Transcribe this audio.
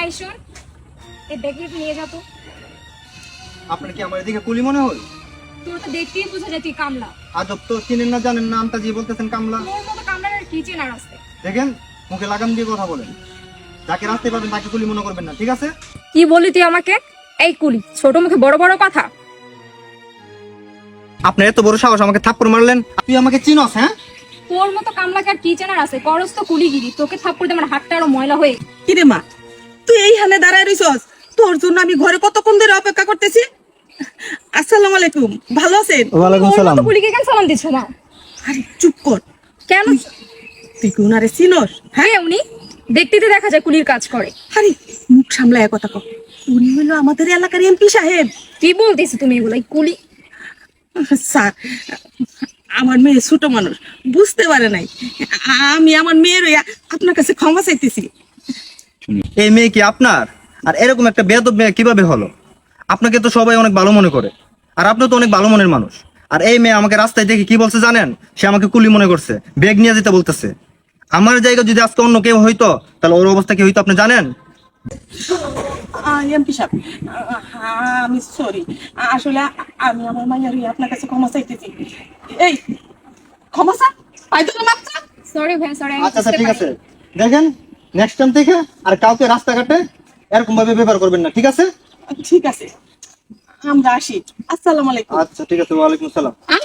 এই শোন, এই ব্যাগটা নিয়ে যা তো। আপনার কি আমার এদিকে কুলি মনে হয়? তোর তো দেখতেই বোঝা যায় তুই কামলা। আজব তো, চিনেন না জানেন না, আন্তাজি বলতেছেন কামলা। তোর মতো কামলার আর কি চেনার আছে? দেখেন, মুখে লাগাম দিয়ে কথা বলেন। যাকে রাস্তায় পাবেন তাকে কুলি মনে করবেন না, ঠিক আছে? কি বলি তুই আমাকে? এই কুলি, ছোট মুখে বড় বড় কথা। আপনি এত বড় সাহস, আমাকে থাপ্পড় মারলেন? তুই আমাকে চিনস? হ্যাঁ, তোর মতো কামলাকে আর কি চেনার আছে? করস তো কুলিগিরি, তোকে থাপ্পড় দিয়ে আমার হাতটা আরো ময়লা হয়ে। কিরে মা, তুই এইখানে দাঁড়ায় রইছস? তোর জন্য আমি ঘরে কতক্ষণ ধরে অপেক্ষা করতেছি। আসসালামু আলাইকুম, ভালো আছেন? ওয়ালাইকুম ওর সালাম। মতো কুলিকে কেন সালাম দিচ্ছ না? আরে চুপ কর। কেন? তুই কি উনারে চিনস? হ্যাঁ, উনি দেখতে তো দেখা যায় কুলির কাজ করে। আরে মুখ সামলায় কথা কও। উনি হলো আমাদের এলাকার এমপি সাহেব। কি বলতেছো তুমি এগুলো? এই কুলি স্যার, আমার মেয়ে ছোট মানুষ, বুঝতে পারে নাই। আমি আমার মেয়ের হইয়া আপনার কাছে ক্ষমা চাইতেছি। এই মেয়ে কি আপনার? আর এরকম একটা বেয়াদব মেয়ে কিভাবে হলো? আপনাকে তো সবাই অনেক ভালো মনে করে, আর আপনি তো অনেক ভালো মনের মানুষ। আর এই মেয়ে আমাকে রাস্তায় দেখে কি বলছে জানেন? সে আমাকে কুলি মনে করছে, ব্যাগ নিয়ে যেতে বলতেছে। আমার জায়গায় যদি আজকে অন্য কেউ হইতো, তাহলে ওর অবস্থা কি হইতো আপনি জানেন? এমপি সাহেব, আমি সরি। আসলে আমি আমার মায়ের হইয়া আপনার কাছে ক্ষমা চাইতেছি। এই ক্ষমা চা, পাইতো না মাপছা। সরি ভাই, সরি। আচ্ছা আচ্ছা, ঠিক আছে। দেখেন, নেক্সট টাইম থেকে আর কাউকে রাস্তাঘাটে এরকম ভাবে ব্যবহার করবেন না, ঠিক আছে? ঠিক আছে, আমরা আসি। আসসালামু আলাইকুম। আচ্ছা ঠিক আছে, ওয়ালাইকুম আসসালাম। আ?